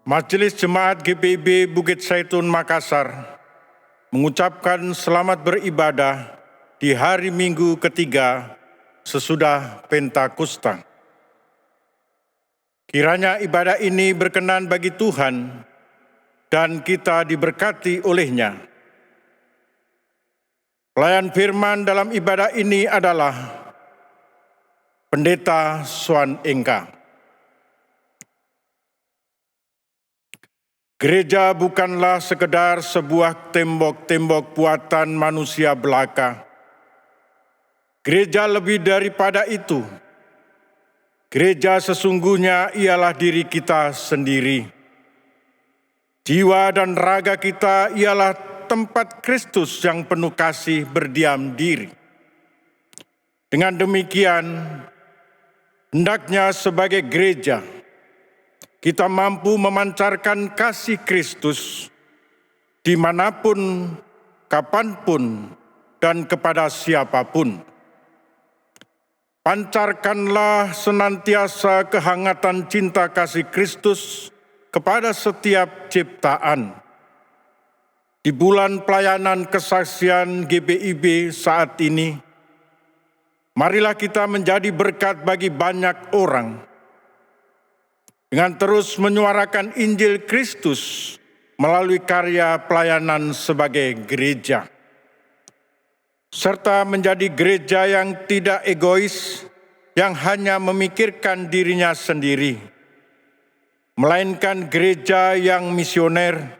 Majelis Jemaat GPIB Bukit Zaitun Makassar mengucapkan selamat beribadah di hari Minggu ketiga sesudah Pentakosta. Kiranya ibadah ini berkenan bagi Tuhan dan kita diberkati olehnya. Pelayan firman dalam ibadah ini adalah Pendeta Suan Engka. Gereja bukanlah sekedar sebuah tembok-tembok buatan manusia belaka. Gereja lebih daripada itu. Gereja sesungguhnya ialah diri kita sendiri. Jiwa dan raga kita ialah tempat Kristus yang penuh kasih berdiam diri. Dengan demikian, hendaknya sebagai gereja, kita mampu memancarkan kasih Kristus dimanapun, kapanpun, dan kepada siapapun. Pancarkanlah senantiasa kehangatan cinta kasih Kristus kepada setiap ciptaan. Di bulan pelayanan kesaksian GPIB saat ini, marilah kita menjadi berkat bagi banyak orang dengan terus menyuarakan Injil Kristus melalui karya pelayanan sebagai gereja, serta menjadi gereja yang tidak egois, yang hanya memikirkan dirinya sendiri, melainkan gereja yang misioner.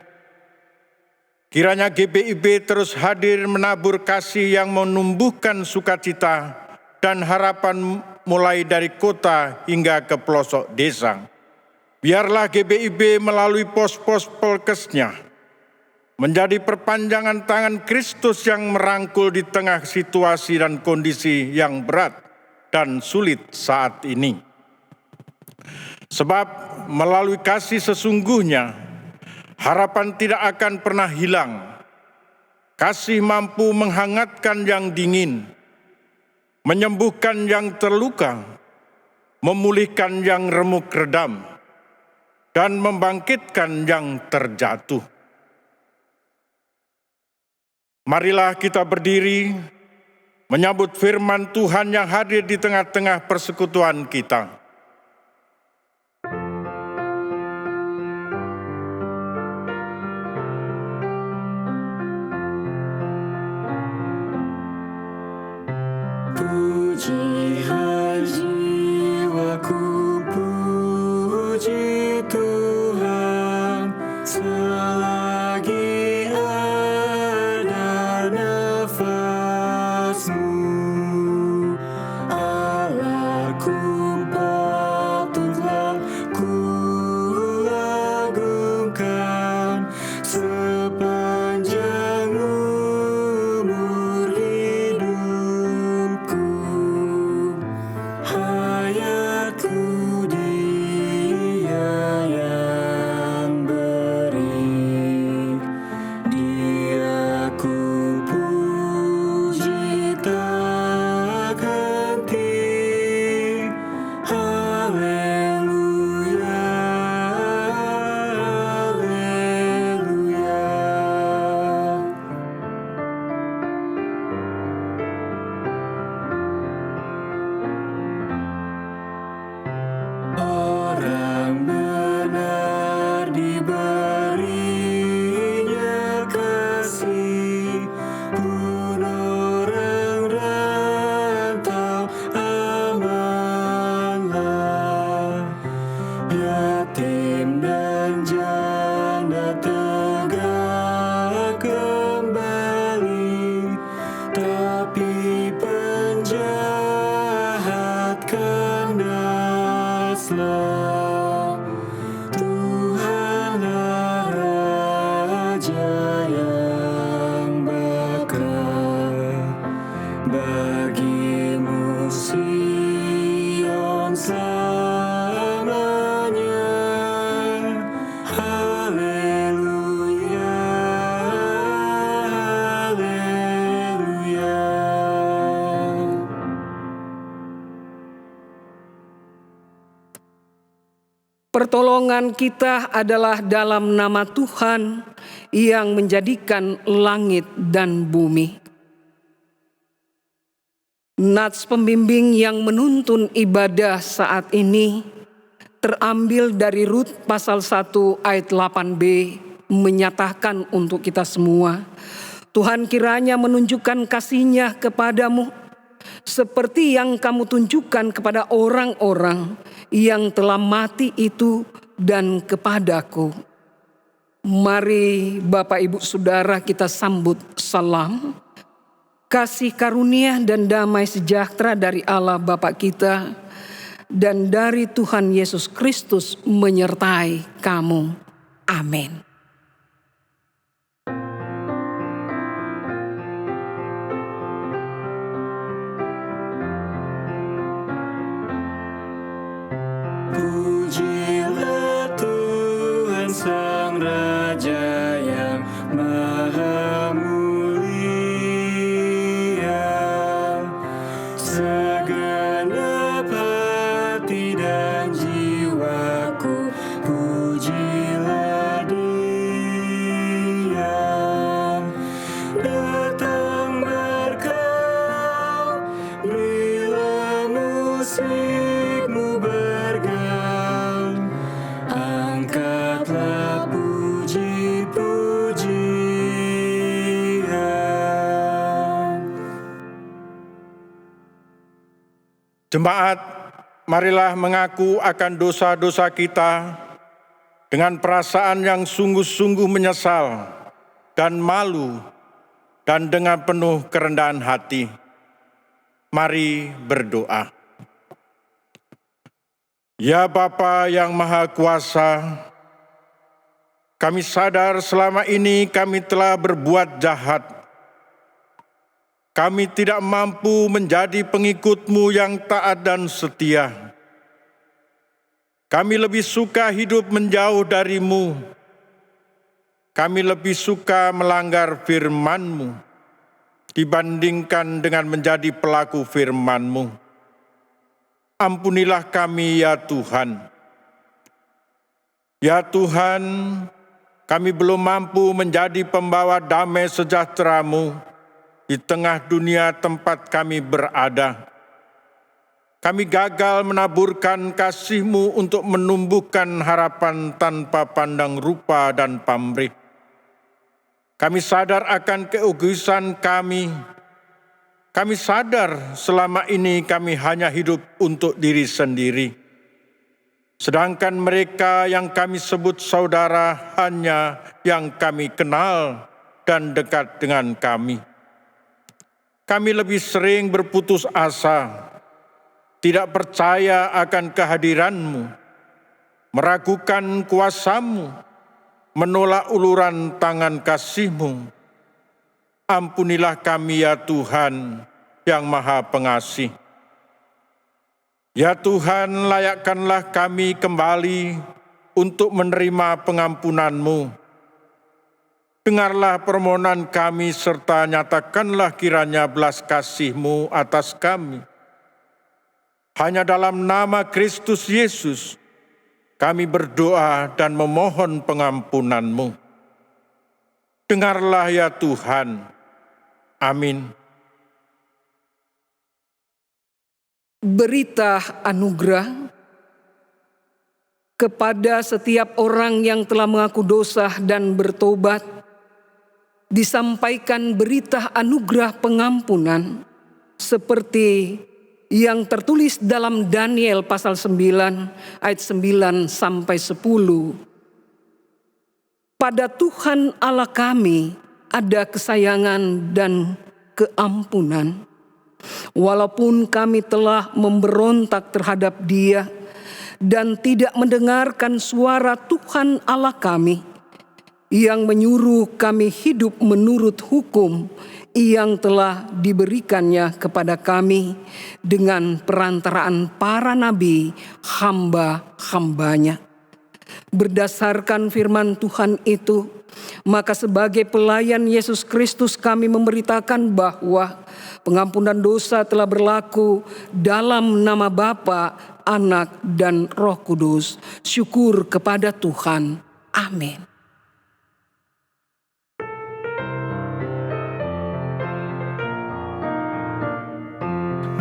Kiranya GPIB terus hadir menabur kasih yang menumbuhkan sukacita dan harapan mulai dari kota hingga ke pelosok desa. Biarlah GPIB melalui pos-pos Polkesnya menjadi perpanjangan tangan Kristus yang merangkul di tengah situasi dan kondisi yang berat dan sulit saat ini. Sebab melalui kasih sesungguhnya, harapan tidak akan pernah hilang. Kasih mampu menghangatkan yang dingin, menyembuhkan yang terluka, memulihkan yang remuk redam, dan membangkitkan yang terjatuh. Marilah kita berdiri menyambut firman Tuhan yang hadir di tengah-tengah persekutuan kita. Pujilah jiwaku, puji Tuhan, selagi ada nafasmu. Allahku, patutlah ku agungkan sepanjang umur hidupku. Hayatku Dia yang beri, Dia ku puji tak henti. Haleluya, haleluya. Orang benar diberinya kasih, pun orang rantau amanlah. Yatim dan janda tegak kembali, tapi penjahat kandaslah. Tuhanlah Raja yang bakal bagimu Sion selamanya. Pertolongan kita adalah dalam nama Tuhan yang menjadikan langit dan bumi. Nats pembimbing yang menuntun ibadah saat ini terambil dari Rut pasal 1 ayat 8b, menyatakan untuk kita semua, Tuhan kiranya menunjukkan kasih-Nya kepadamu seperti yang kamu tunjukkan kepada orang-orang yang telah mati itu dan kepadaku. Mari Bapak Ibu Saudara kita sambut salam. Kasih karunia dan damai sejahtera dari Allah Bapa kita dan dari Tuhan Yesus Kristus menyertai kamu. Amin. Pujilah Tuhan Sang Raja yang Maha Mulia, segenap hati dan jiwaku pujilah Dia. Datang berkau, berilah musikmu bergaul, angkatlah puji-pujian. Jemaat, marilah mengaku akan dosa-dosa kita dengan perasaan yang sungguh-sungguh menyesal dan malu dan dengan penuh kerendahan hati. Mari berdoa. Ya Bapa yang Maha Kuasa, kami sadar selama ini kami telah berbuat jahat. Kami tidak mampu menjadi pengikut-Mu yang taat dan setia. Kami lebih suka hidup menjauh dari-Mu. Kami lebih suka melanggar firman-Mu dibandingkan dengan menjadi pelaku firman-Mu. Ampunilah kami ya Tuhan. Ya Tuhan, kami belum mampu menjadi pembawa damai sejahtera-Mu di tengah dunia tempat kami berada. Kami gagal menaburkan kasih-Mu untuk menumbuhkan harapan tanpa pandang rupa dan pamrih. Kami sadar akan keegoisan kami. Kami sadar selama ini kami hanya hidup untuk diri sendiri. Sedangkan mereka yang kami sebut saudara hanya yang kami kenal dan dekat dengan kami. Kami lebih sering berputus asa, tidak percaya akan kehadiran-Mu, meragukan kuasa-Mu, menolak uluran tangan kasih-Mu. Ampunilah kami ya Tuhan yang Maha Pengasih. Ya Tuhan, layakkanlah kami kembali untuk menerima pengampunan-Mu. Dengarlah permohonan kami serta nyatakanlah kiranya belas kasih-Mu atas kami. Hanya dalam nama Kristus Yesus, kami berdoa dan memohon pengampunan-Mu. Dengarlah ya Tuhan. Amin. Berita anugerah kepada setiap orang yang telah mengaku dosa dan bertobat, disampaikan berita anugerah pengampunan seperti yang tertulis dalam Daniel pasal 9 ayat 9 sampai 10. Pada Tuhan Allah kami ada kesayangan dan keampunan. Walaupun kami telah memberontak terhadap Dia dan tidak mendengarkan suara Tuhan Allah kami yang menyuruh kami hidup menurut hukum yang telah diberikannya kepada kami dengan perantaraan para nabi hamba-hambanya. Berdasarkan firman Tuhan itu, maka sebagai pelayan Yesus Kristus kami memberitakan bahwa pengampunan dosa telah berlaku dalam nama Bapa, Anak, dan Roh Kudus. Syukur kepada Tuhan. Amin.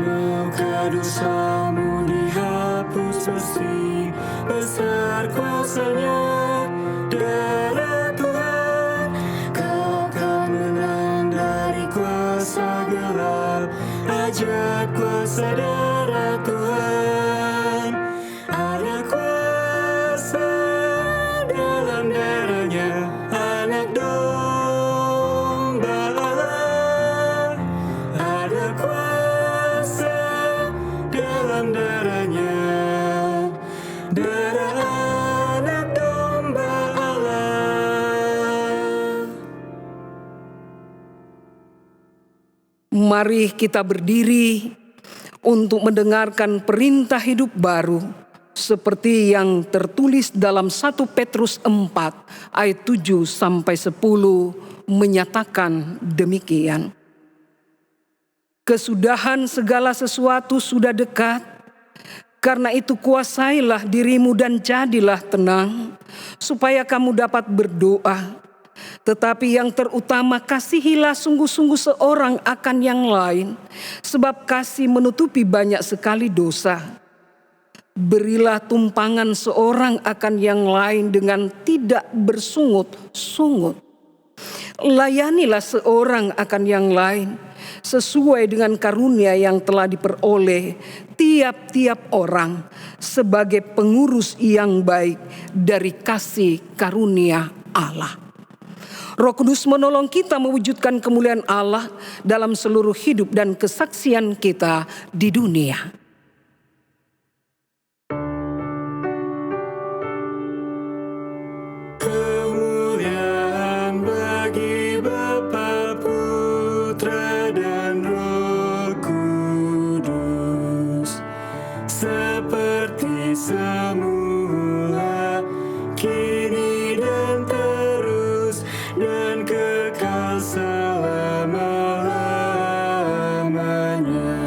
Maukah dosamu dihapus bersih, besar kuasa-Nya, darah Tuhan. Kau akan menang dari kuasa gelap, ajak kuasa darah Tuhan. Ada kuasa dalam darah-Nya, Anak Domba Allah. Ada kuasa dalam darah-Nya, darah Anak Domba Allah. Mari kita berdiri untuk mendengarkan perintah hidup baru seperti yang tertulis dalam 1 Petrus 4 ayat 7 sampai 10 menyatakan demikian. Kesudahan segala sesuatu sudah dekat, karena itu kuasailah dirimu dan jadilah tenang, supaya kamu dapat berdoa. Tetapi yang terutama, kasihilah sungguh-sungguh seorang akan yang lain, sebab kasih menutupi banyak sekali dosa. Berilah tumpangan seorang akan yang lain dengan tidak bersungut-sungut. Layanilah seorang akan yang lain sesuai dengan karunia yang telah diperoleh tiap-tiap orang sebagai pengurus yang baik dari kasih karunia Allah. Roh Kudus menolong kita mewujudkan kemuliaan Allah dalam seluruh hidup dan kesaksian kita di dunia. Kemuliaan bagi Bapa, Putra, dan Roh Kudus, seperti semula, kini dan terus, dan kekal selama-lamanya.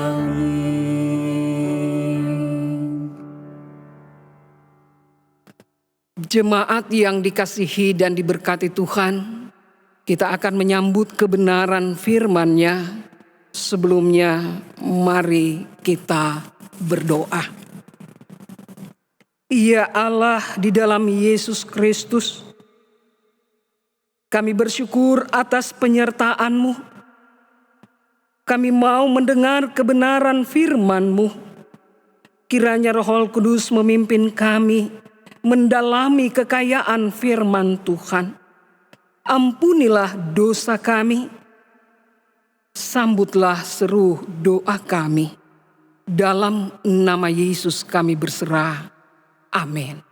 Amin. Jemaat yang dikasihi dan diberkati Tuhan, kita akan menyambut kebenaran firman-Nya. Sebelumnya, mari kita berdoa. Ya Allah, di dalam Yesus Kristus, kami bersyukur atas penyertaan-Mu. Kami mau mendengar kebenaran firman-Mu. Kiranya Roh Kudus memimpin kami mendalami kekayaan firman Tuhan. Ampunilah dosa kami. Sambutlah seru doa kami. Dalam nama Yesus kami berserah. Amin.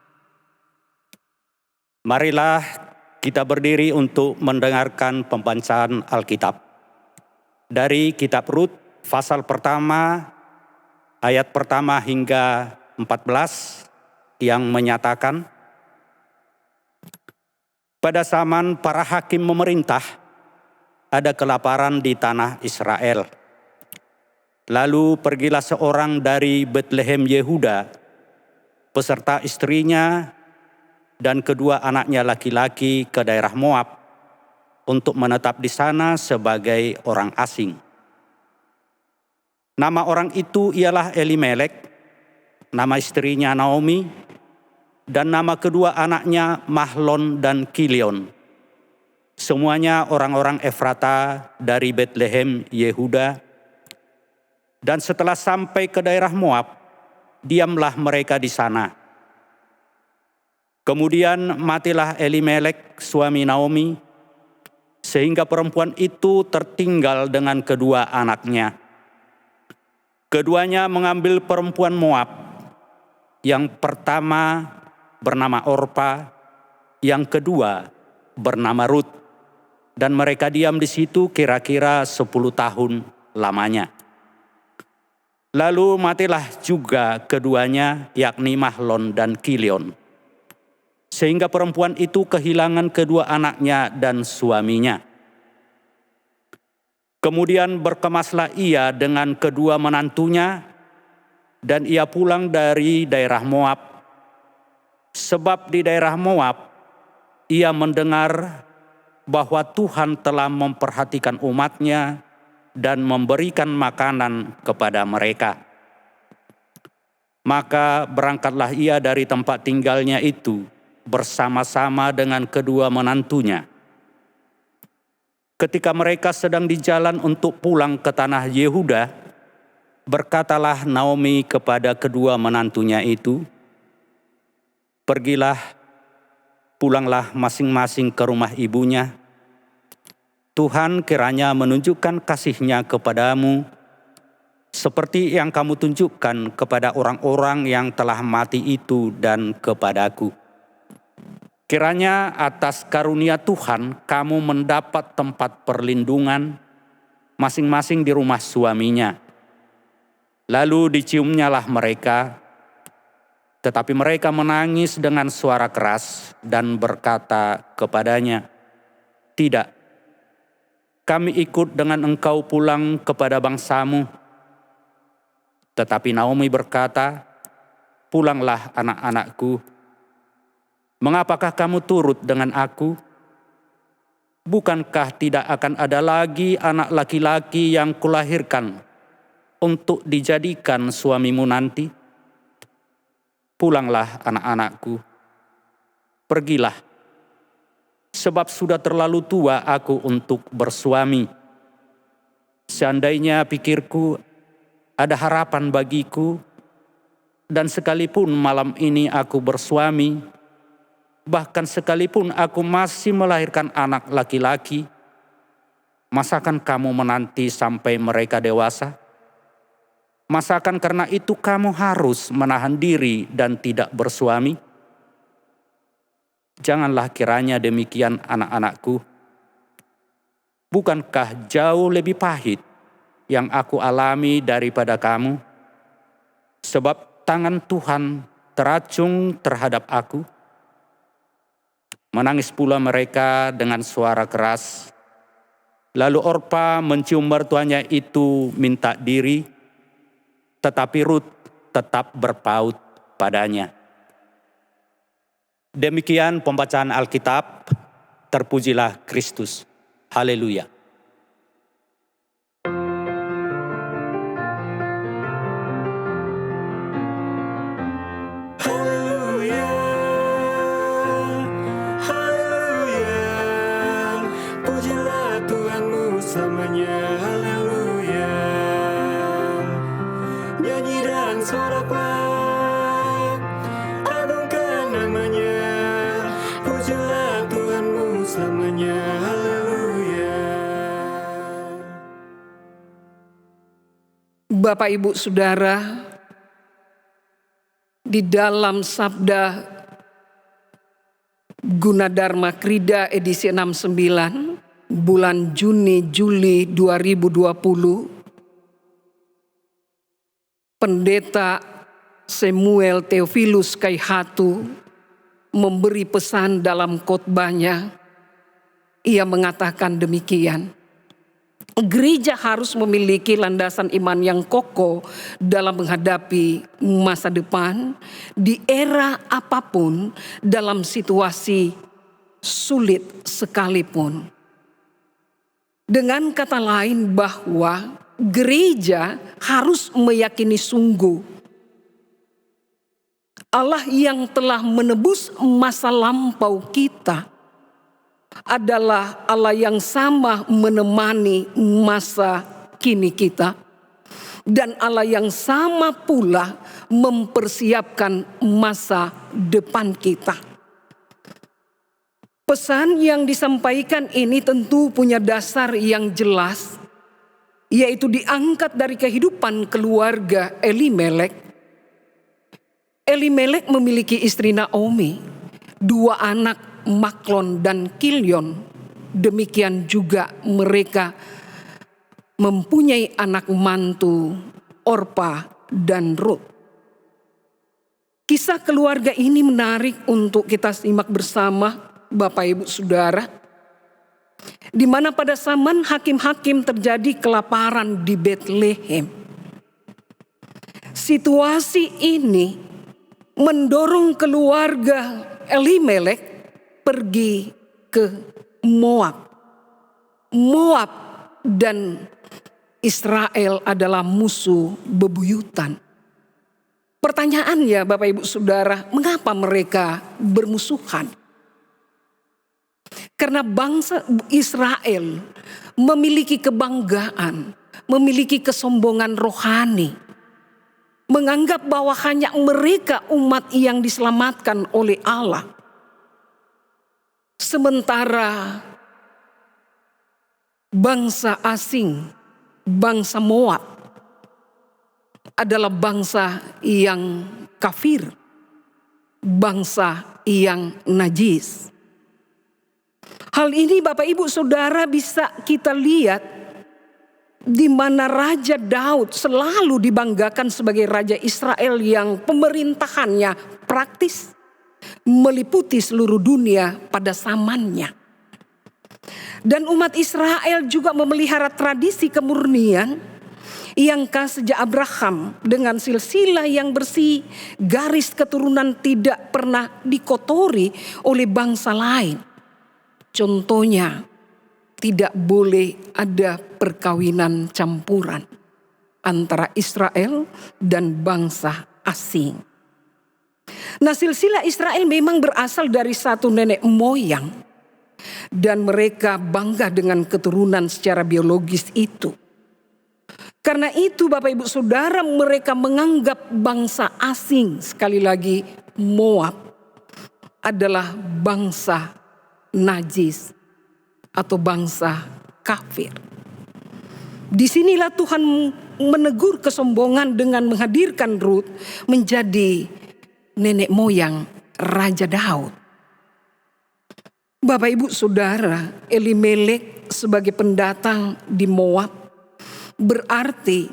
Marilah kita berdiri untuk mendengarkan pembacaan Alkitab. Dari kitab Rut, pasal pertama, ayat pertama hingga 14, yang menyatakan, pada zaman para hakim memerintah, ada kelaparan di tanah Israel. Lalu pergilah seorang dari Betlehem Yehuda, beserta istrinya dan kedua anaknya laki-laki ke daerah Moab, untuk menetap di sana sebagai orang asing. Nama orang itu ialah Elimelek, nama istrinya Naomi, dan nama kedua anaknya Mahlon dan Kilion. Semuanya orang-orang Efrata dari Betlehem Yehuda. Dan setelah sampai ke daerah Moab, diamlah mereka di sana. Kemudian matilah Elimelek, suami Naomi, sehingga perempuan itu tertinggal dengan kedua anaknya. Keduanya mengambil perempuan Moab, yang pertama bernama Orpa, yang kedua bernama Rut, dan mereka diam di situ kira-kira 10 tahun lamanya. Lalu matilah juga keduanya, yakni Mahlon dan Kilion, sehingga perempuan itu kehilangan kedua anaknya dan suaminya. Kemudian berkemaslah ia dengan kedua menantunya, dan ia pulang dari daerah Moab. Sebab di daerah Moab, ia mendengar bahwa Tuhan telah memperhatikan umatnya dan memberikan makanan kepada mereka. Maka berangkatlah ia dari tempat tinggalnya itu bersama-sama dengan kedua menantunya. Ketika mereka sedang di jalan untuk pulang ke tanah Yehuda, berkatalah Naomi kepada kedua menantunya itu, "Pergilah, pulanglah masing-masing ke rumah ibunya. Tuhan kiranya menunjukkan kasih-Nya kepadamu, seperti yang kamu tunjukkan kepada orang-orang yang telah mati itu dan kepadaku. Kiranya atas karunia Tuhan kamu mendapat tempat perlindungan masing-masing di rumah suaminya." Lalu diciumnyalah mereka, tetapi mereka menangis dengan suara keras dan berkata kepadanya, "Tidak, kami ikut dengan engkau pulang kepada bangsamu." Tetapi Naomi berkata, "Pulanglah anak-anakku. Mengapakah kamu turut dengan aku? Bukankah tidak akan ada lagi anak laki-laki yang kulahirkan untuk dijadikan suamimu nanti? Pulanglah anak-anakku. Pergilah, sebab sudah terlalu tua aku untuk bersuami. Seandainya pikirku ada harapan bagiku, dan sekalipun malam ini aku bersuami, bahkan sekalipun aku masih melahirkan anak laki-laki, masakan kamu menanti sampai mereka dewasa? Masakan karena itu kamu harus menahan diri dan tidak bersuami? Janganlah kiranya demikian, anak-anakku. Bukankah jauh lebih pahit yang aku alami daripada kamu? Sebab tangan Tuhan teracung terhadap aku." Menangis pula mereka dengan suara keras. Lalu Orpa mencium mertuanya itu minta diri, tetapi Rut tetap berpaut padanya. Demikian pembacaan Alkitab. Terpujilah Kristus. Haleluya. Haleluya, haleluya, pujilah Tuhanmu selamanya. Haleluya, nyanyi dan soraklah, agungkan namanya. Pujilah Tuhanmu selamanya. Haleluya. Bapak, Ibu, Saudara, di dalam Sabda Gunadarma Krida edisi 69 bulan Juni-Juli 2020, Pendeta Samuel Theophilus Kaihatu memberi pesan dalam khotbahnya. Ia mengatakan demikian: gereja harus memiliki landasan iman yang kokoh dalam menghadapi masa depan di era apapun, dalam situasi sulit sekalipun. Dengan kata lain, bahwa gereja harus meyakini sungguh Allah yang telah menebus masa lampau kita adalah Allah yang sama menemani masa kini kita, dan Allah yang sama pula mempersiapkan masa depan kita. Pesan yang disampaikan ini tentu punya dasar yang jelas, yaitu diangkat dari kehidupan keluarga Elimelek. Elimelek memiliki istri Naomi, 2 anak Maklon dan Kilyon. Demikian juga mereka mempunyai anak mantu Orpa dan Rut. Kisah keluarga ini menarik untuk kita simak bersama, Bapak Ibu Saudara. di mana pada zaman hakim-hakim terjadi kelaparan di Betlehem. Situasi ini mendorong keluarga Elimelek pergi ke Moab. Moab dan Israel adalah musuh bebuyutan. Pertanyaannya Bapak Ibu Saudara, mengapa mereka bermusuhan? Karena bangsa Israel memiliki kebanggaan, memiliki kesombongan rohani, menganggap bahwa hanya mereka umat yang diselamatkan oleh Allah. Sementara bangsa asing, bangsa Moab adalah bangsa yang kafir, bangsa yang najis. Hal ini Bapak Ibu Saudara bisa kita lihat di mana Raja Daud selalu dibanggakan sebagai Raja Israel yang pemerintahannya praktis, meliputi seluruh dunia pada zamannya. Dan umat Israel juga memelihara tradisi kemurnian yang sejak Abraham dengan silsilah yang bersih, garis keturunan tidak pernah dikotori oleh bangsa lain. Contohnya, tidak boleh ada perkawinan campuran antara Israel dan bangsa asing. Nah, silsilah Israel memang berasal dari satu nenek moyang, dan mereka bangga dengan keturunan secara biologis itu. Karena itu Bapak Ibu Saudara, mereka menganggap bangsa asing, sekali lagi Moab, adalah bangsa najis atau bangsa kafir. Disinilah Tuhan menegur kesombongan dengan menghadirkan Rut menjadi nenek moyang Raja Daud. Bapak Ibu Saudara, Elimelek sebagai pendatang di Moab berarti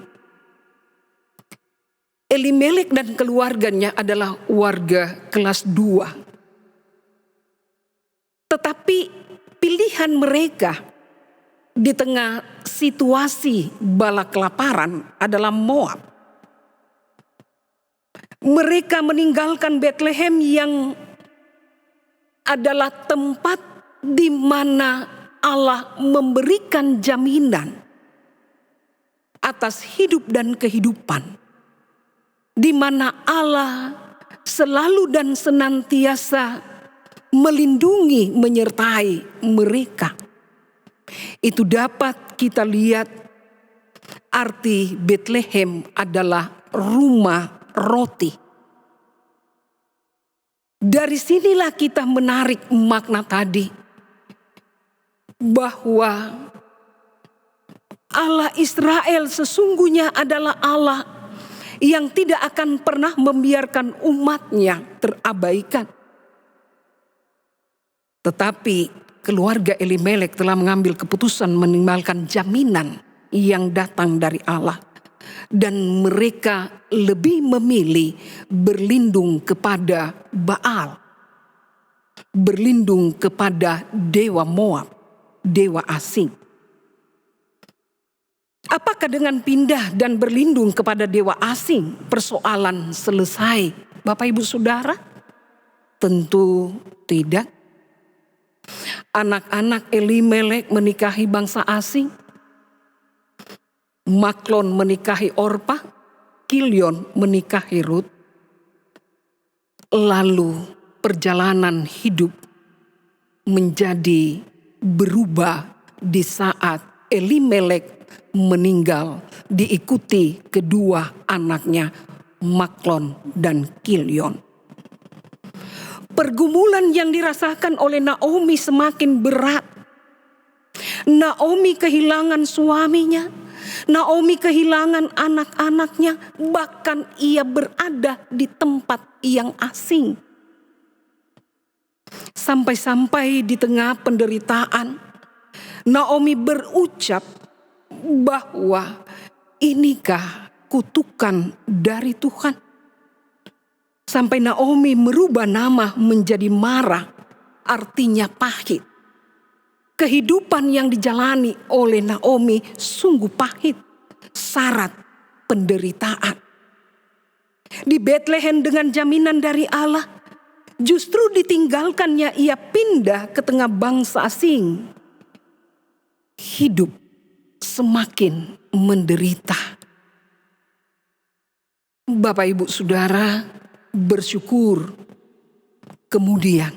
Elimelek dan keluarganya adalah warga kelas 2. Tetapi pilihan mereka di tengah situasi bala kelaparan adalah Moab. Mereka meninggalkan Betlehem yang adalah tempat di mana Allah memberikan jaminan atas hidup dan kehidupan, di mana Allah selalu dan senantiasa melindungi, menyertai mereka. Itu dapat kita lihat arti Betlehem adalah rumah roti. Dari sinilah kita menarik makna tadi, bahwa Allah Israel sesungguhnya adalah Allah yang tidak akan pernah membiarkan umatnya terabaikan. Tetapi keluarga Elimelek telah mengambil keputusan meninggalkan jaminan yang datang dari Allah. Dan mereka lebih memilih berlindung kepada Baal. Berlindung kepada dewa Moab, dewa asing. Apakah dengan pindah dan berlindung kepada dewa asing persoalan selesai, Bapak Ibu Saudara? Tentu tidak. Anak-anak Elimelek menikahi bangsa asing. Maklon menikahi Orpa, Kilion menikahi Rut. Lalu perjalanan hidup menjadi berubah di saat Elimelek meninggal, diikuti kedua anaknya Maklon dan Kilion. Pergumulan yang dirasakan oleh Naomi semakin berat. Naomi kehilangan suaminya, Naomi kehilangan anak-anaknya, bahkan ia berada di tempat yang asing. Sampai-sampai di tengah penderitaan, Naomi berucap bahwa inikah kutukan dari Tuhan. Sampai Naomi merubah nama menjadi Mara, artinya pahit. Kehidupan yang dijalani oleh Naomi sungguh pahit, syarat penderitaan. Di Bethlehem dengan jaminan dari Allah, justru ditinggalkannya ia pindah ke tengah bangsa asing. Hidup semakin menderita. Bapak Ibu Saudara bersyukur kemudian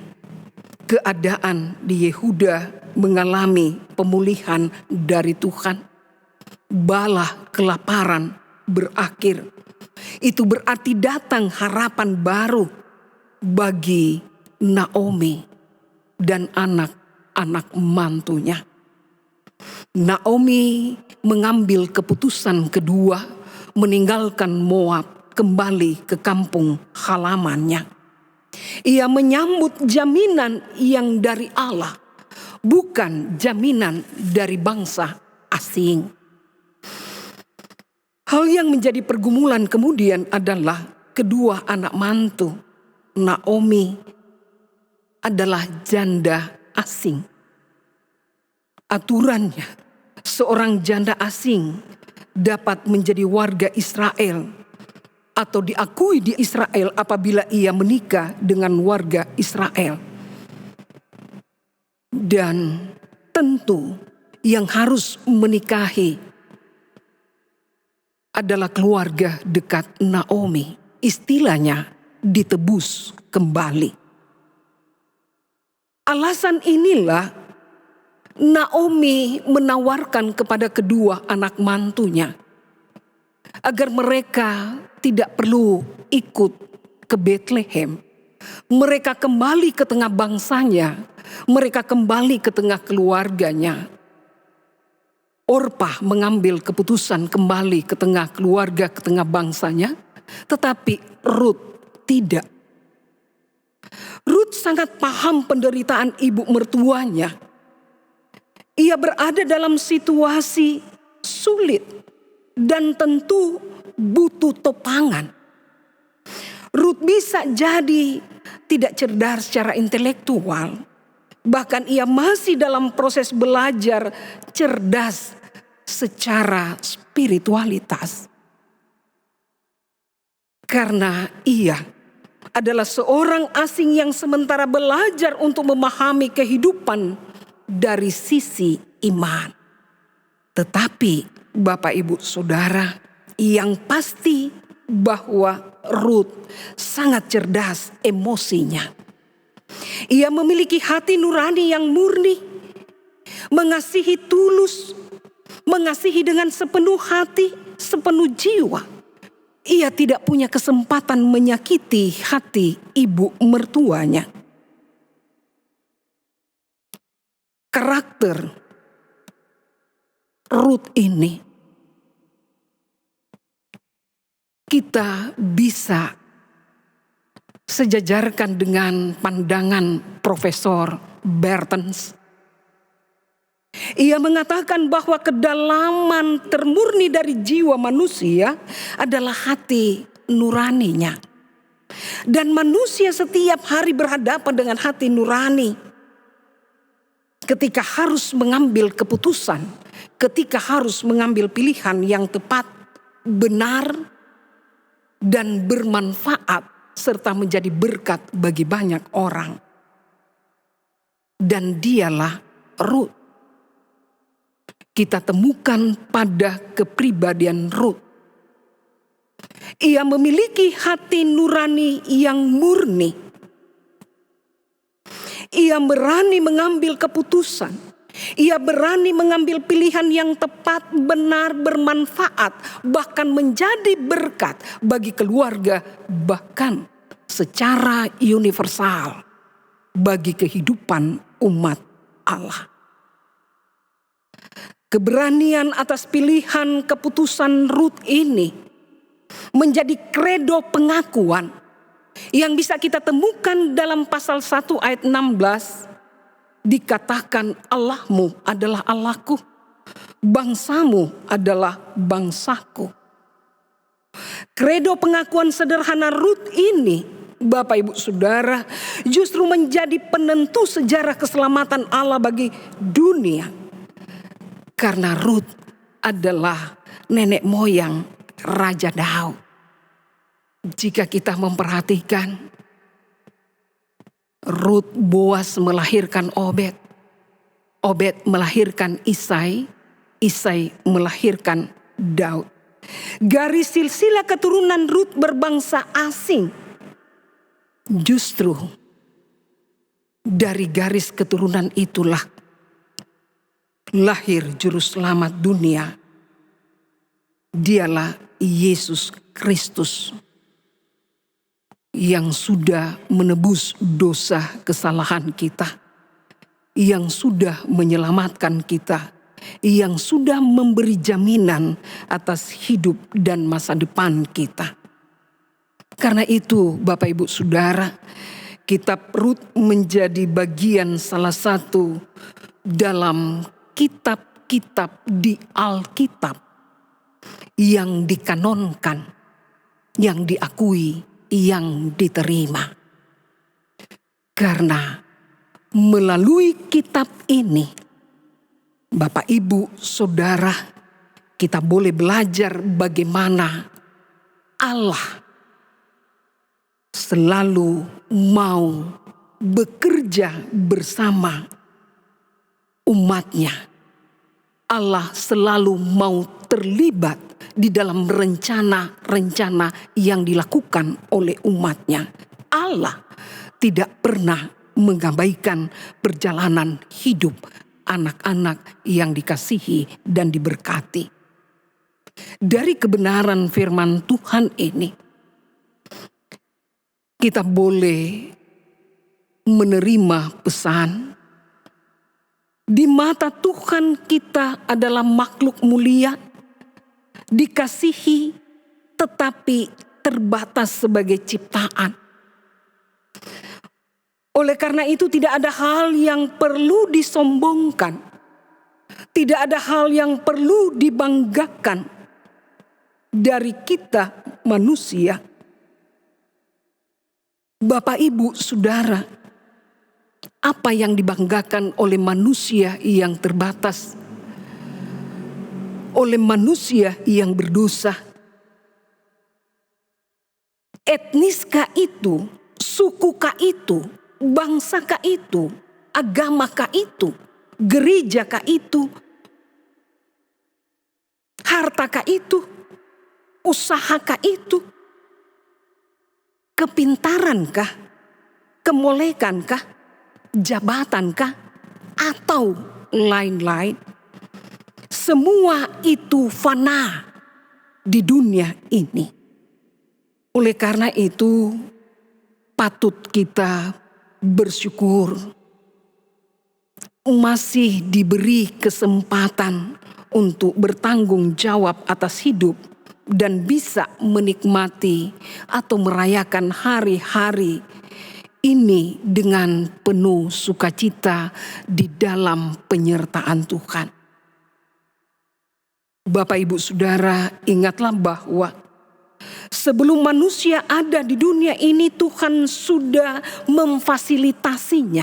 keadaan di Yehuda mengalami pemulihan dari Tuhan. Bala kelaparan berakhir. Itu berarti datang harapan baru bagi Naomi dan anak-anak mantunya. Naomi mengambil keputusan kedua, meninggalkan Moab, kembali ke kampung halamannya. Ia menyambut jaminan yang dari Allah, bukan jaminan dari bangsa asing. Hal yang menjadi pergumulan kemudian adalah kedua anak mantu Naomi adalah janda asing. Aturannya, seorang janda asing dapat menjadi warga Israel atau diakui di Israel apabila ia menikah dengan warga Israel. Dan tentu yang harus menikahi adalah keluarga dekat Naomi. Istilahnya ditebus kembali. Alasan inilah Naomi menawarkan kepada kedua anak mantunya agar mereka tidak perlu ikut ke Bethlehem. Mereka kembali ke tengah bangsanya, mereka kembali ke tengah keluarganya. Orpah mengambil keputusan kembali ke tengah keluarga, ke tengah bangsanya, tetapi Rut tidak. Rut sangat paham penderitaan ibu mertuanya. Ia berada dalam situasi sulit dan tentu butuh topangan. Rut bisa jadi tidak cerdas secara intelektual. Bahkan ia masih dalam proses belajar cerdas secara spiritualitas. Karena ia adalah seorang asing yang sementara belajar untuk memahami kehidupan dari sisi iman. Tetapi Bapak Ibu Saudara, yang pasti bahwa Rut sangat cerdas emosinya. Ia memiliki hati nurani yang murni, mengasihi tulus, mengasihi dengan sepenuh hati, sepenuh jiwa. Ia tidak punya kesempatan menyakiti hati ibu mertuanya. Karakter Rut ini kita bisa sejajarkan dengan pandangan Profesor Bertens. Ia mengatakan bahwa kedalaman termurni dari jiwa manusia adalah hati nuraninya. Dan manusia setiap hari berhadapan dengan hati nurani. Ketika harus mengambil keputusan, ketika harus mengambil pilihan yang tepat, benar, dan bermanfaat, serta menjadi berkat bagi banyak orang. Dan dialah Rut. Kita temukan pada kepribadian Rut. Ia memiliki hati nurani yang murni. Ia berani mengambil keputusan. Ia berani mengambil pilihan yang tepat, benar, bermanfaat, bahkan menjadi berkat bagi keluarga, bahkan secara universal bagi kehidupan umat Allah. Keberanian atas pilihan keputusan Rut ini menjadi kredo pengakuan yang bisa kita temukan dalam pasal 1 ayat 16. Dikatakan Allahmu adalah Allahku, bangsamu adalah bangsaku. Kredo pengakuan sederhana Rut ini Bapak Ibu Saudara, justru menjadi penentu sejarah keselamatan Allah bagi dunia. Karena Rut adalah nenek moyang Raja Daud. Jika kita memperhatikan, Rut Boas melahirkan Obed. Obed melahirkan Isai. Isai melahirkan Daud. Garis silsilah keturunan Rut berbangsa asing. Justru dari garis keturunan itulah lahir juru selamat dunia. Dialah Yesus Kristus yang sudah menebus dosa kesalahan kita, yang sudah menyelamatkan kita, yang sudah memberi jaminan atas hidup dan masa depan kita. Karena itu Bapak Ibu Saudara, kitab Rut menjadi bagian salah satu dalam kitab-kitab di Alkitab yang dikanonkan, yang diakui, yang diterima. Karena melalui kitab ini, Bapak Ibu Saudara, kita boleh belajar bagaimana Allah selalu mau bekerja bersama umatnya. Allah selalu mau terlibat di dalam rencana-rencana yang dilakukan oleh umatnya. Allah tidak pernah mengabaikan perjalanan hidup anak-anak yang dikasihi dan diberkati. Dari kebenaran firman Tuhan ini, kita boleh menerima pesan. Di mata Tuhan kita adalah makhluk mulia, dikasihi tetapi terbatas sebagai ciptaan. Oleh karena itu tidak ada hal yang perlu disombongkan. Tidak ada hal yang perlu dibanggakan dari kita manusia. Bapak Ibu Saudara, apa yang dibanggakan oleh manusia yang terbatas? Oleh manusia yang berdosa? Etniskah itu? Sukukah itu? Bangsakah itu? Agamakah itu? Gerejakah itu? Hartakah itu? Usahakah itu? Kepintarankah? Kemolekankah? Jabatankah? Atau lain-lain? Semua itu fana di dunia ini. Oleh karena itu patut kita bersyukur masih diberi kesempatan untuk bertanggung jawab atas hidup dan bisa menikmati atau merayakan hari-hari ini dengan penuh sukacita di dalam penyertaan Tuhan. Bapak Ibu Saudara, ingatlah bahwa sebelum manusia ada di dunia ini, Tuhan sudah memfasilitasinya.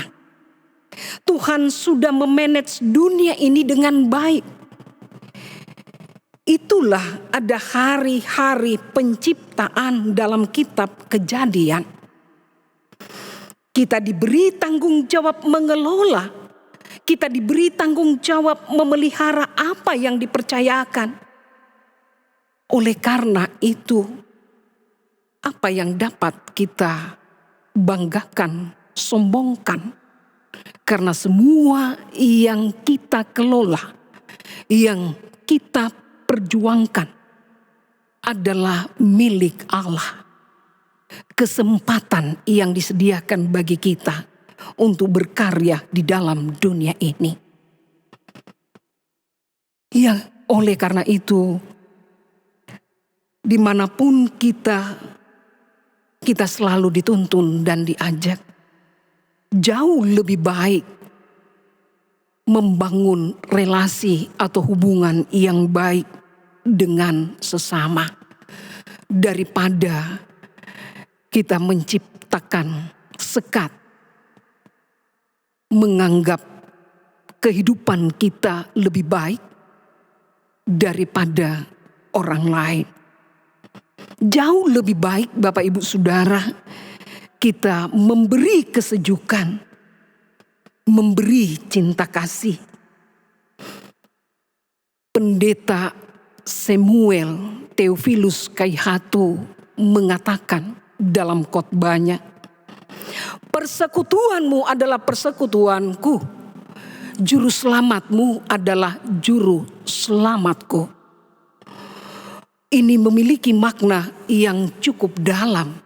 Tuhan sudah memanage dunia ini dengan baik. Itulah ada hari-hari penciptaan dalam kitab Kejadian. Kita diberi tanggung jawab mengelola. Kita diberi tanggung jawab memelihara apa yang dipercayakan. Oleh karena itu, apa yang dapat kita banggakan, sombongkan? Karena semua yang kita kelola, yang kita perjuangkan adalah milik Allah. Kesempatan yang disediakan bagi kita untuk berkarya di dalam dunia ini. Ya, oleh karena itu, dimanapun kita selalu dituntun dan diajak jauh lebih baik membangun relasi atau hubungan yang baik dengan sesama daripada kita tekan, sekat, menganggap kehidupan kita lebih baik daripada orang lain. Jauh lebih baik Bapak Ibu Saudara, kita memberi kesejukan, memberi cinta kasih. Pendeta Samuel Theophilus Kaihatu mengatakan dalam khotbahnya, persekutuanmu adalah persekutuanku, juru selamatmu adalah juru selamatku. Ini memiliki makna yang cukup dalam,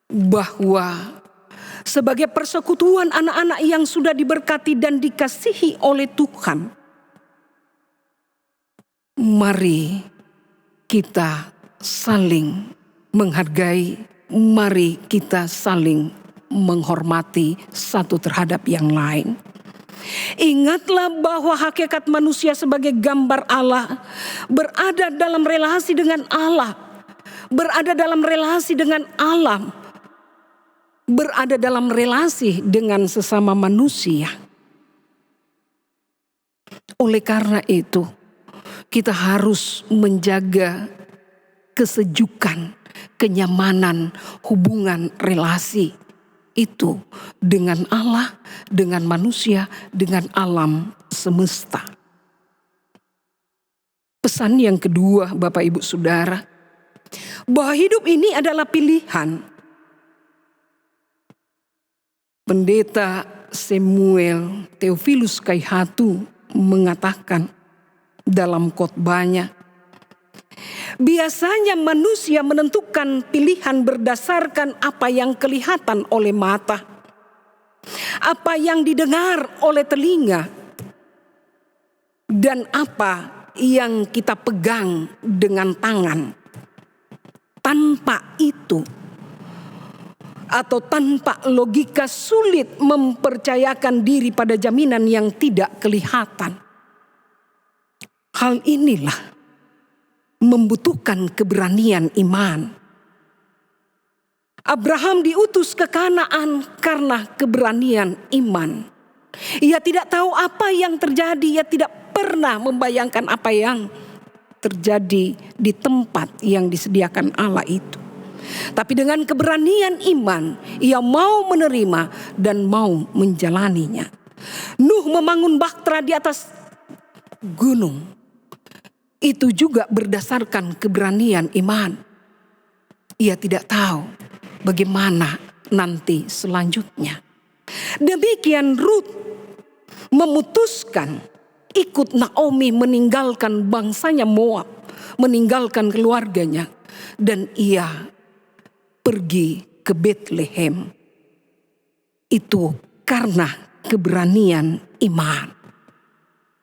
bahwa sebagai persekutuan anak-anak yang sudah diberkati dan dikasihi oleh Tuhan, mari kita saling menghargai, mari kita saling menghormati satu terhadap yang lain. Ingatlah bahwa hakikat manusia sebagai gambar Allah berada dalam relasi dengan Allah, berada dalam relasi dengan alam, berada dalam relasi dengan sesama manusia. Oleh karena itu, kita harus menjaga kesejukan, kenyamanan, hubungan relasi itu dengan Allah, dengan manusia, dengan alam semesta. Pesan yang kedua Bapak Ibu Saudara, bahwa hidup ini adalah pilihan. Pendeta Samuel Theophilus Kaihatu mengatakan dalam khotbahnya, biasanya manusia menentukan pilihan berdasarkan apa yang kelihatan oleh mata, apa yang didengar oleh telinga, dan apa yang kita pegang dengan tangan. Tanpa itu, atau tanpa logika, sulit mempercayakan diri pada jaminan yang tidak kelihatan. Hal inilah membutuhkan keberanian iman. Abraham diutus ke Kanaan karena keberanian iman. Ia tidak tahu apa yang terjadi, ia tidak pernah membayangkan apa yang terjadi di tempat yang disediakan Allah itu. Tapi dengan keberanian iman, ia mau menerima dan mau menjalaninya. Nuh membangun bahtera di atas gunung. Itu juga berdasarkan keberanian iman. Ia tidak tahu bagaimana nanti selanjutnya. Demikian Ruth memutuskan ikut Naomi meninggalkan bangsanya Moab, meninggalkan keluarganya, dan ia pergi ke Bethlehem. Itu karena keberanian iman.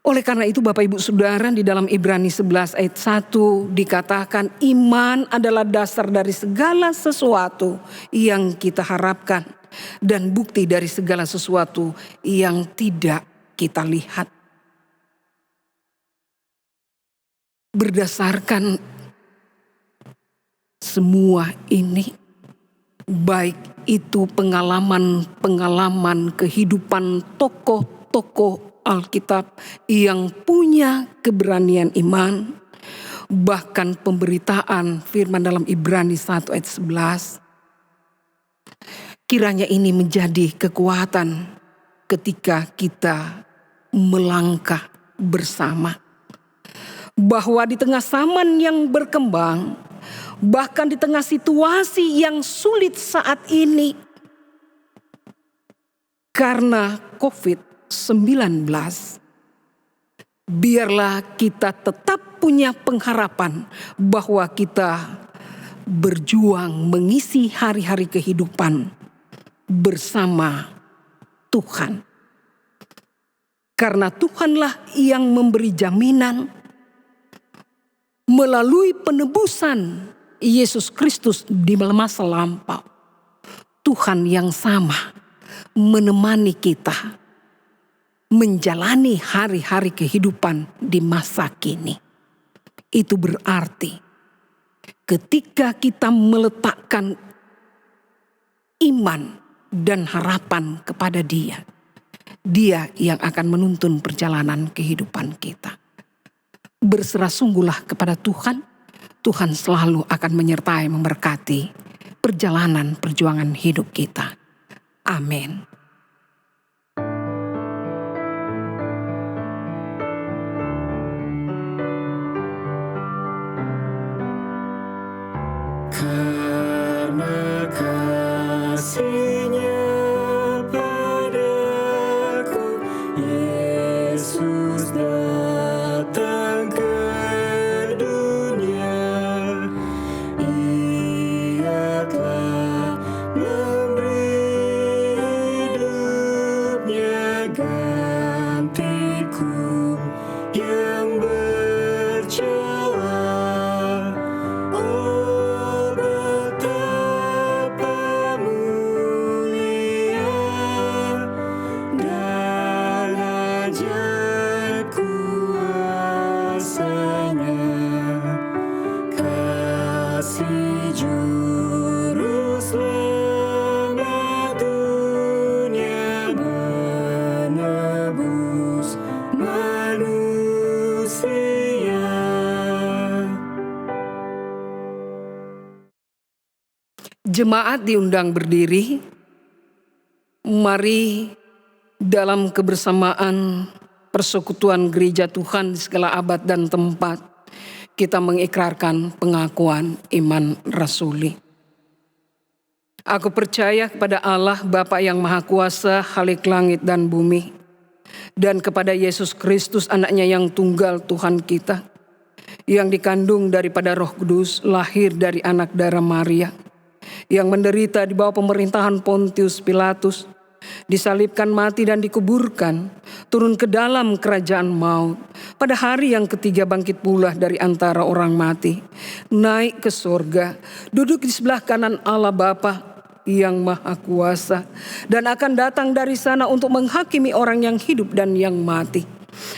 Oleh karena itu Bapak Ibu Saudara, di dalam Ibrani 11 ayat 1 dikatakan iman adalah dasar dari segala sesuatu yang kita harapkan dan bukti dari segala sesuatu yang tidak kita lihat. Berdasarkan semua ini, baik itu pengalaman kehidupan tokoh-tokoh Alkitab yang punya keberanian iman, bahkan pemberitaan firman dalam Ibrani 1 ayat 11. Kiranya ini menjadi kekuatan ketika kita melangkah bersama. Bahwa di tengah zaman yang berkembang, bahkan di tengah situasi yang sulit saat ini, karena COVID-19, biarlah kita tetap punya pengharapan bahwa kita berjuang mengisi hari-hari kehidupan bersama Tuhan. Karena Tuhanlah yang memberi jaminan melalui penebusan Yesus Kristus di masa lampau. Tuhan yang sama menemani kita menjalani hari-hari kehidupan di masa kini. Itu berarti ketika kita meletakkan iman dan harapan kepada Dia. Dia yang akan menuntun perjalanan kehidupan kita. Berserah sungguhlah kepada Tuhan. Tuhan selalu akan menyertai, memberkati perjalanan perjuangan hidup kita. Amin. Karena kasih-Nya padaku, Yesus datang ke dunia. Ia telah memberi hidupnya gantiku yang bercela. Oh, betapa mulia dan ajaib kuasa-Nya, kasih juru selamat dunia, menebus manusia. Jemaat diundang berdiri. Mari dalam kebersamaan persekutuan gereja Tuhan di segala abad dan tempat, kita mengikrarkan pengakuan iman rasuli. Aku percaya kepada Allah Bapa yang Maha Kuasa, Khalik langit dan bumi, dan kepada Yesus Kristus anaknya yang tunggal Tuhan kita, yang dikandung daripada Roh Kudus, lahir dari anak darah Maria, yang menderita di bawah pemerintahan Pontius Pilatus, disalibkan, mati dan dikuburkan, turun ke dalam kerajaan maut, pada hari yang ketiga bangkit pula dari antara orang mati, naik ke sorga, duduk di sebelah kanan Allah Bapa yang Maha Kuasa, dan akan datang dari sana untuk menghakimi orang yang hidup dan yang mati.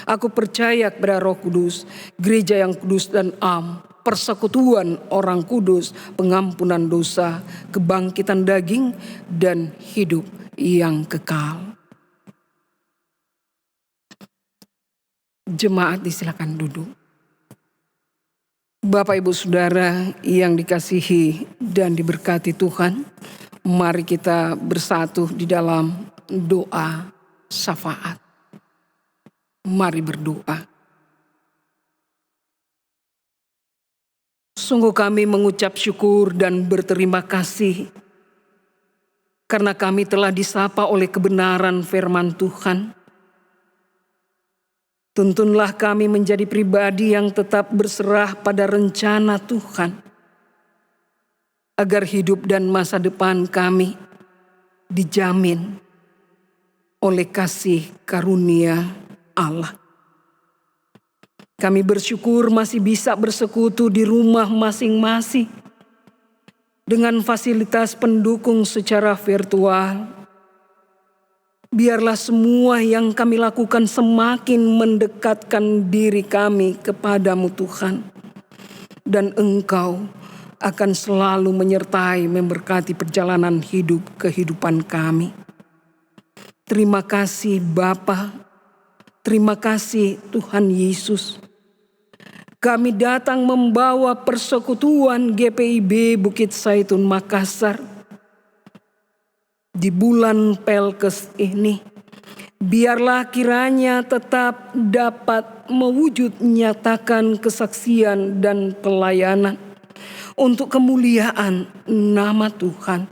Aku percaya kepada Roh Kudus, gereja yang kudus dan am, persekutuan orang kudus, pengampunan dosa, kebangkitan daging, dan hidup yang kekal. Jemaat disilakan duduk. Bapak Ibu Saudara yang dikasihi dan diberkati Tuhan, mari kita bersatu di dalam doa syafaat. Mari berdoa. Sungguh kami mengucap syukur dan berterima kasih karena kami telah disapa oleh kebenaran firman Tuhan. Tuntunlah kami menjadi pribadi yang tetap berserah pada rencana Tuhan, agar hidup dan masa depan kami dijamin oleh kasih karunia Allah. Kami bersyukur masih bisa bersekutu di rumah masing-masing dengan fasilitas pendukung secara virtual. Biarlah semua yang kami lakukan semakin mendekatkan diri kami kepadamu Tuhan. Dan Engkau akan selalu menyertai memberkati perjalanan hidup kehidupan kami. Terima kasih Bapa, terima kasih Tuhan Yesus. Kami datang membawa persekutuan GPIB Bukit Zaitun Makassar di bulan Pelkes ini. Biarlah kiranya tetap dapat mewujud nyatakan kesaksian dan pelayanan untuk kemuliaan nama Tuhan.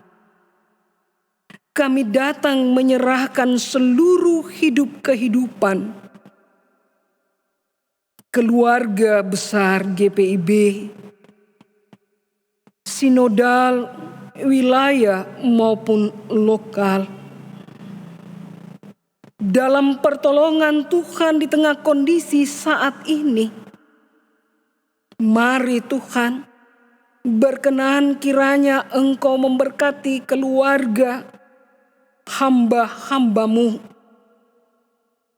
Kami datang menyerahkan seluruh hidup kehidupan keluarga besar GPIB, sinodal, wilayah maupun lokal. Dalam pertolongan Tuhan di tengah kondisi saat ini, mari Tuhan, berkenan kiranya Engkau memberkati keluarga hamba-hambamu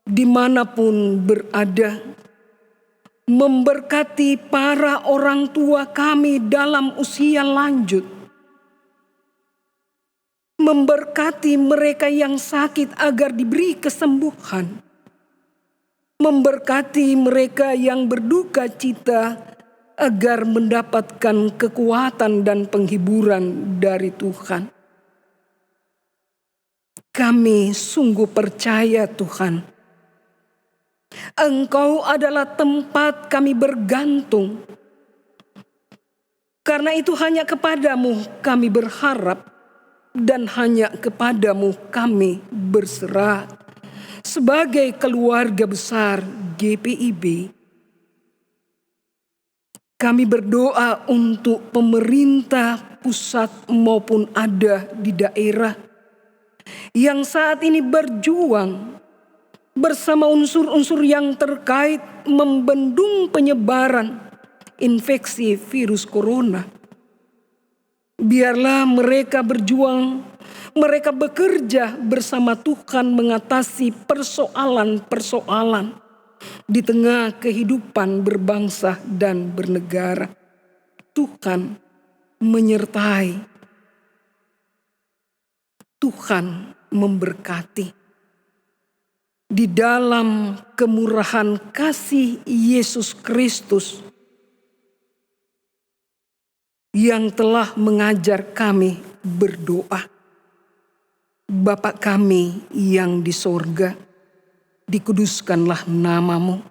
dimanapun berada. Memberkati para orang tua kami dalam usia lanjut. memberkati mereka yang sakit agar diberi kesembuhan, memberkati mereka yang berduka cita agar mendapatkan kekuatan dan penghiburan dari Tuhan. Kami sungguh percaya Tuhan, Engkau adalah tempat kami bergantung. Karena itu hanya kepadamu kami berharap dan hanya kepadamu kami berserah. Sebagai keluarga besar GPIB, kami berdoa untuk pemerintah pusat maupun ada di daerah yang saat ini berjuang bersama unsur-unsur yang terkait membendung penyebaran infeksi virus corona. Biarlah mereka berjuang, mereka bekerja bersama Tuhan mengatasi persoalan-persoalan di tengah kehidupan berbangsa dan bernegara. Tuhan menyertai. Tuhan memberkati. Di dalam kemurahan kasih Yesus Kristus yang telah mengajar kami berdoa. Bapa kami yang di sorga, dikuduskanlah namamu,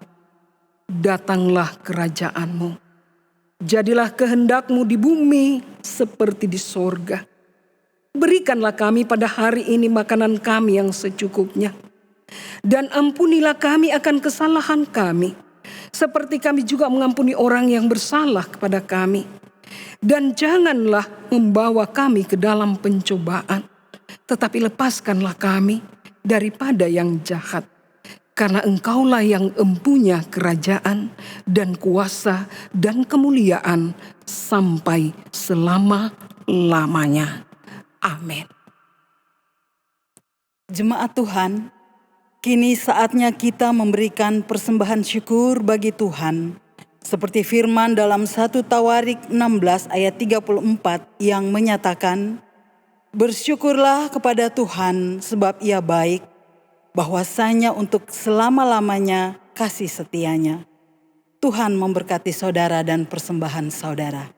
datanglah kerajaanmu. Jadilah kehendak-Mu di bumi seperti di sorga. Berikanlah kami pada hari ini makanan kami yang secukupnya. Dan ampunilah kami akan kesalahan kami, seperti kami juga mengampuni orang yang bersalah kepada kami. Dan janganlah membawa kami ke dalam pencobaan, tetapi lepaskanlah kami daripada yang jahat. Karena Engkaulah yang empunya kerajaan dan kuasa dan kemuliaan sampai selama-lamanya. Amin. Jemaat Tuhan, kini saatnya kita memberikan persembahan syukur bagi Tuhan. Seperti firman dalam 1 Tawarik 16 ayat 34 yang menyatakan, "Bersyukurlah kepada Tuhan sebab Ia baik, bahwasanya untuk selama-lamanya kasih setianya." Tuhan memberkati saudara dan persembahan saudara.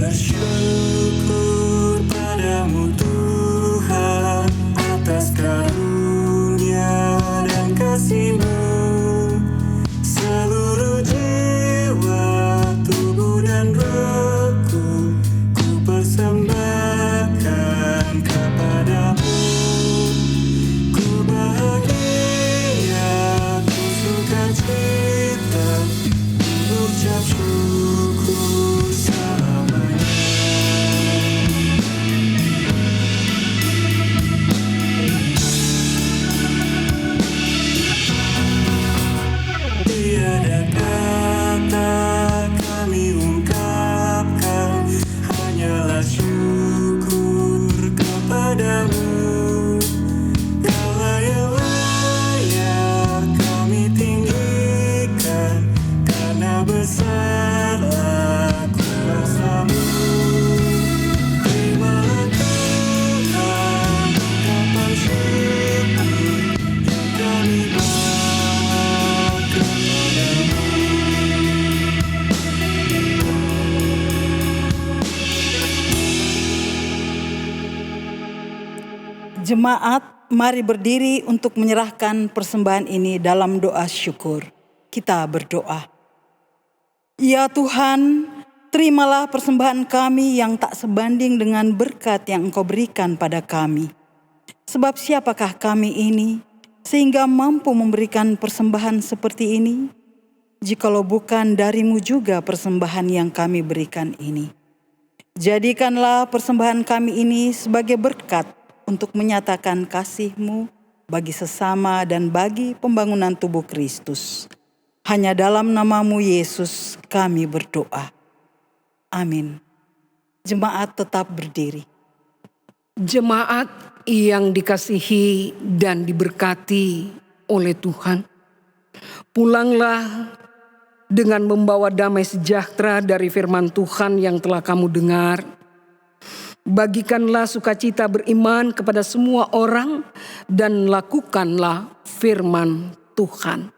Bersyukur padamu Tuhan atas karunia dan kasih-Mu. Seluruh jiwa, tubuh dan rohku ku persembahkan kepadamu. Ku bahagia, ku sukacita, mengucap syukur selamanya. Tiada kata kami ungkapkan, hanyalah syukur kepadamu. Kaulah yang layak kami tinggikan, karena besarlah kuasa-Mu. Terimalah Tuhan ungkapan syukur yang kami bawa kepadamu. Jemaat, mari berdiri untuk menyerahkan persembahan ini dalam doa syukur. Kita berdoa. Ya Tuhan, terimalah persembahan kami yang tak sebanding dengan berkat yang Engkau berikan pada kami. Sebab siapakah kami ini sehingga mampu memberikan persembahan seperti ini? Jikalau bukan dari-Mu juga persembahan yang kami berikan ini. Jadikanlah persembahan kami ini sebagai berkat untuk menyatakan kasih-Mu bagi sesama dan bagi pembangunan tubuh Kristus. Hanya dalam nama-Mu Yesus kami berdoa. Amin. Jemaat tetap berdiri. Jemaat yang dikasihi dan diberkati oleh Tuhan, pulanglah dengan membawa damai sejahtera dari firman Tuhan yang telah kamu dengar. Bagikanlah sukacita beriman kepada semua orang dan lakukanlah firman Tuhan.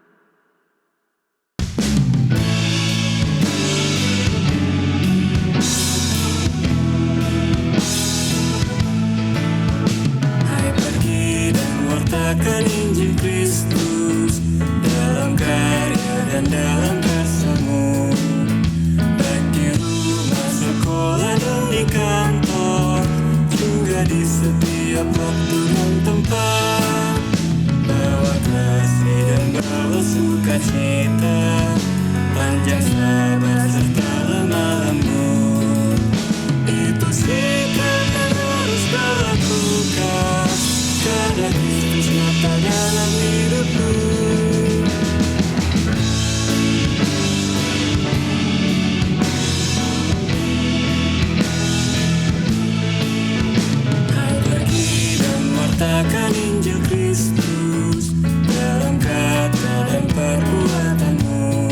Hai pergi dan wartakan Injil Kristus dalam karya dan dalam karsamu, baik di rumah, sekolah dan di kantor, juga di setiap waktu dan tempat. Bawa kasih dan bawa sukacita, panjang sabar serta lemah lembut. Itu sikap yang harus kau lakukan, karena Kristus nyata dalam hidupmu. Hai pergi dan wartakan Injil Kristus dalam kata dan perbuatanmu,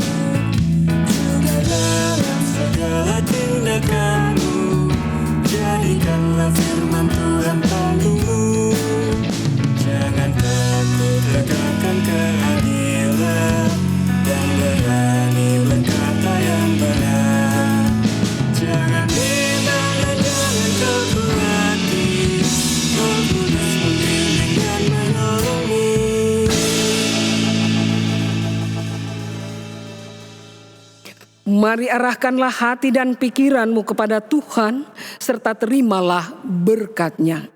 juga dalam segala tindakanmu. Jadikanlah firman Tuhan pandumu. Jangan takut, tegakkan keadilan dan berani berkata yang benar. Jangan bimbang dan jangan kaku hati, Roh Kudus membimbing dan menolongmu. Mari arahkanlah hati dan pikiranmu kepada Tuhan, serta terimalah berkat-Nya.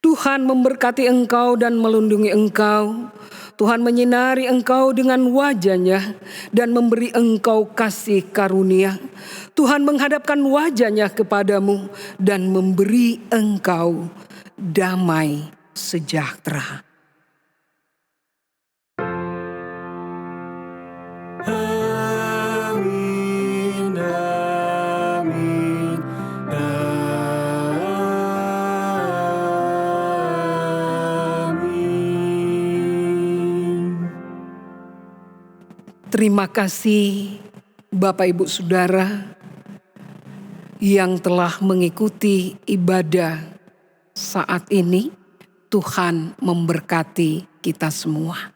Tuhan memberkati engkau dan melindungi engkau. Tuhan menyinari engkau dengan wajah-Nya dan memberi engkau kasih karunia. Tuhan menghadapkan wajah-Nya kepadamu dan memberi engkau damai sejahtera. Amin, amin, amin. Terima kasih Bapak Ibu Saudara yang telah mengikuti ibadah saat ini. Tuhan memberkati kita semua.